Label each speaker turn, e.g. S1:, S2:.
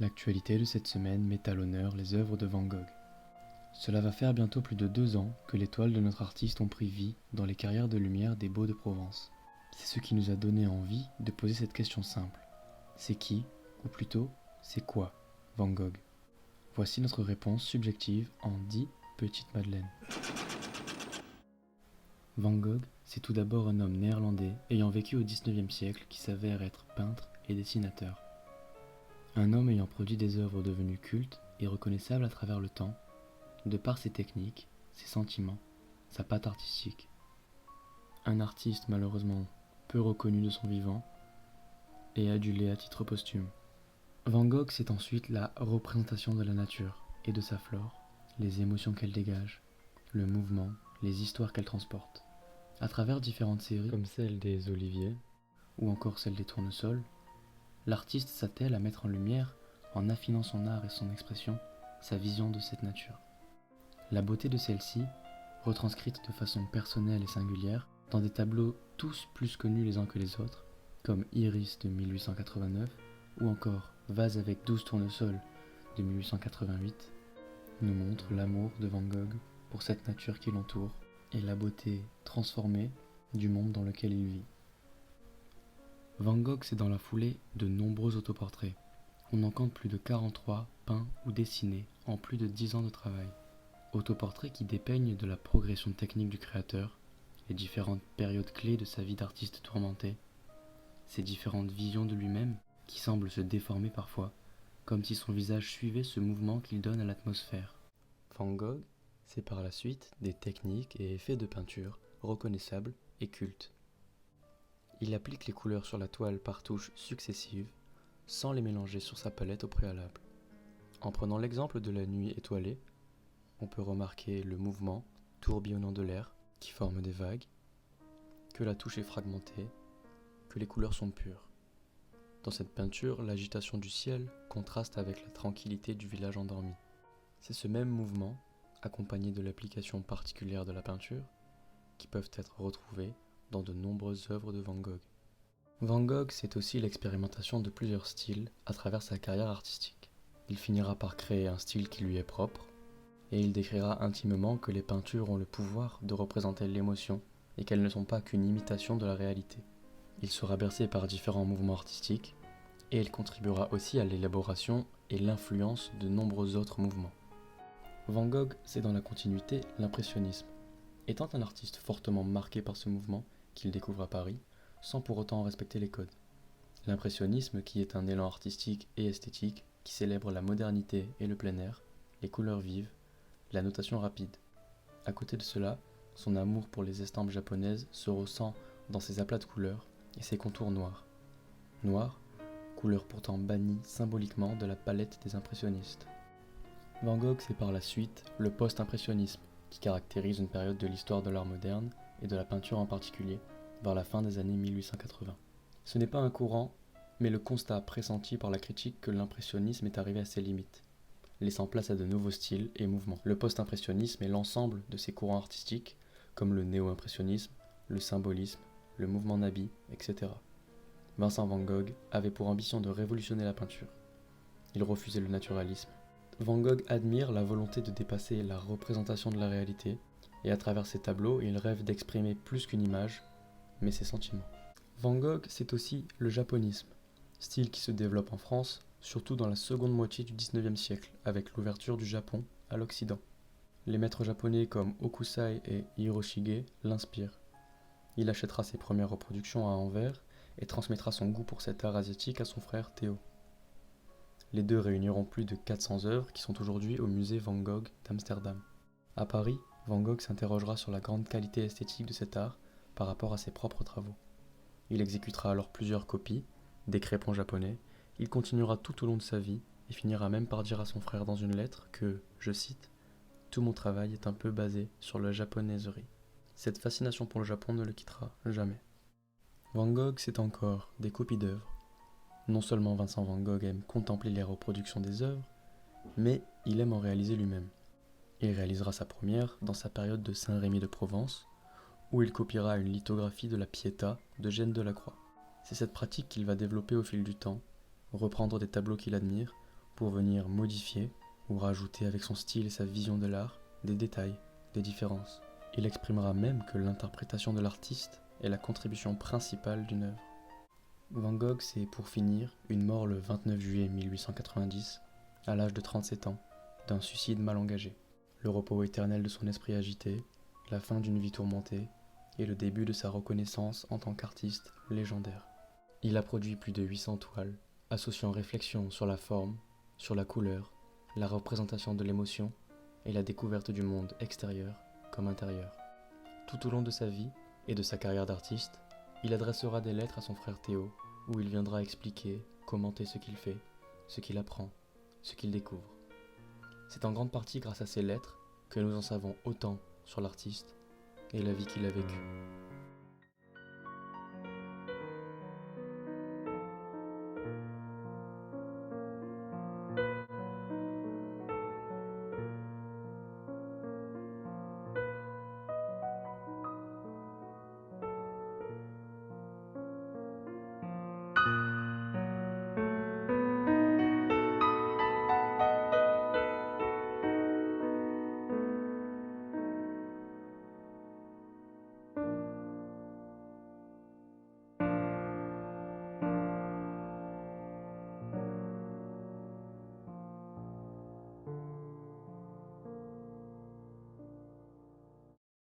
S1: L'actualité de cette semaine met à l'honneur les œuvres de Van Gogh. Cela va faire bientôt plus de 2 ans que les toiles de notre artiste ont pris vie dans les carrières de lumière des Baux de Provence. C'est ce qui nous a donné envie de poser cette question simple. C'est qui, ou plutôt, c'est quoi, Van Gogh? Voici notre réponse subjective en 10 petites madeleines. Van Gogh, c'est tout d'abord un homme néerlandais ayant vécu au XIXe siècle qui s'avère être peintre et dessinateur. Un homme ayant produit des œuvres devenues cultes et reconnaissables à travers le temps, de par ses techniques, ses sentiments, sa patte artistique. Un artiste malheureusement peu reconnu de son vivant et adulé à titre posthume. Van Gogh, c'est ensuite la représentation de la nature et de sa flore, les émotions qu'elle dégage, le mouvement, les histoires qu'elle transporte. À travers différentes séries, comme celle des Oliviers ou encore celle des Tournesols, l'artiste s'attelle à mettre en lumière, en affinant son art et son expression, sa vision de cette nature. La beauté de celle-ci, retranscrite de façon personnelle et singulière, dans des tableaux tous plus connus les uns que les autres, comme Iris de 1889 ou encore Vase avec 12 tournesols de 1888, nous montre l'amour de Van Gogh pour cette nature qui l'entoure et la beauté transformée du monde dans lequel il vit. Van Gogh, c'est dans la foulée de nombreux autoportraits. On en compte plus de 43 peints ou dessinés en plus de 10 ans de travail. Autoportraits qui dépeignent de la progression technique du créateur, les différentes périodes clés de sa vie d'artiste tourmenté, ses différentes visions de lui-même qui semblent se déformer parfois, comme si son visage suivait ce mouvement qu'il donne à l'atmosphère. Van Gogh, c'est par la suite des techniques et effets de peinture reconnaissables et cultes. Il applique les couleurs sur la toile par touches successives, sans les mélanger sur sa palette au préalable. En prenant l'exemple de la nuit étoilée, on peut remarquer le mouvement tourbillonnant de l'air qui forme des vagues, que la touche est fragmentée, que les couleurs sont pures. Dans cette peinture, l'agitation du ciel contraste avec la tranquillité du village endormi. C'est ce même mouvement, accompagné de l'application particulière de la peinture, qui peuvent être retrouvés dans de nombreuses œuvres de Van Gogh. Van Gogh, c'est aussi l'expérimentation de plusieurs styles à travers sa carrière artistique. Il finira par créer un style qui lui est propre, et il décrira intimement que les peintures ont le pouvoir de représenter l'émotion et qu'elles ne sont pas qu'une imitation de la réalité. Il sera bercé par différents mouvements artistiques, et il contribuera aussi à l'élaboration et l'influence de nombreux autres mouvements. Van Gogh, c'est dans la continuité l'impressionnisme. Étant un artiste fortement marqué par ce mouvement qu'il découvre à Paris, sans pour autant en respecter les codes. L'impressionnisme qui est un élan artistique et esthétique qui célèbre la modernité et le plein air, les couleurs vives, la notation rapide. À côté de cela, son amour pour les estampes japonaises se ressent dans ses aplats de couleurs et ses contours noirs. Noir, couleur pourtant bannie symboliquement de la palette des impressionnistes. Van Gogh, c'est par la suite le post-impressionnisme, qui caractérise une période de l'histoire de l'art moderne et de la peinture en particulier, vers la fin des années 1880. Ce n'est pas un courant, mais le constat pressenti par la critique que l'impressionnisme est arrivé à ses limites, laissant place à de nouveaux styles et mouvements. Le post-impressionnisme est l'ensemble de ces courants artistiques, comme le néo-impressionnisme, le symbolisme, le mouvement nabi, etc. Vincent Van Gogh avait pour ambition de révolutionner la peinture. Il refusait le naturalisme. Van Gogh admire la volonté de dépasser la représentation de la réalité, et à travers ses tableaux, il rêve d'exprimer plus qu'une image, mais ses sentiments. Van Gogh, c'est aussi le japonisme, style qui se développe en France, surtout dans la seconde moitié du XIXe siècle, avec l'ouverture du Japon à l'Occident. Les maîtres japonais comme Hokusai et Hiroshige l'inspirent. Il achètera ses premières reproductions à Anvers et transmettra son goût pour cet art asiatique à son frère Théo. Les deux réuniront plus de 400 œuvres qui sont aujourd'hui au musée Van Gogh d'Amsterdam. À Paris, Van Gogh s'interrogera sur la grande qualité esthétique de cet art par rapport à ses propres travaux. Il exécutera alors plusieurs copies, des crépons japonais. Il continuera tout au long de sa vie et finira même par dire à son frère dans une lettre que, je cite, « Tout mon travail est un peu basé sur la japonaiserie ». Cette fascination pour le Japon ne le quittera jamais. Van Gogh, c'est encore des copies d'œuvres. Non seulement Vincent Van Gogh aime contempler les reproductions des œuvres, mais il aime en réaliser lui-même. Il réalisera sa première dans sa période de Saint-Rémy de Provence, où il copiera une lithographie de la Pietà d'Eugène Delacroix. C'est cette pratique qu'il va développer au fil du temps, reprendre des tableaux qu'il admire, pour venir modifier ou rajouter avec son style et sa vision de l'art des détails, des différences. Il exprimera même que l'interprétation de l'artiste est la contribution principale d'une œuvre. Van Gogh, c'est pour finir une mort le 29 juillet 1890, à l'âge de 37 ans, d'un suicide mal engagé. Le repos éternel de son esprit agité, la fin d'une vie tourmentée et le début de sa reconnaissance en tant qu'artiste légendaire. Il a produit plus de 800 toiles, associant réflexion sur la forme, sur la couleur, la représentation de l'émotion et la découverte du monde extérieur comme intérieur. Tout au long de sa vie et de sa carrière d'artiste, il adressera des lettres à son frère Théo, où il viendra expliquer, commenter ce qu'il fait, ce qu'il apprend, ce qu'il découvre. C'est en grande partie grâce à ces lettres que nous en savons autant sur l'artiste et la vie qu'il a vécue.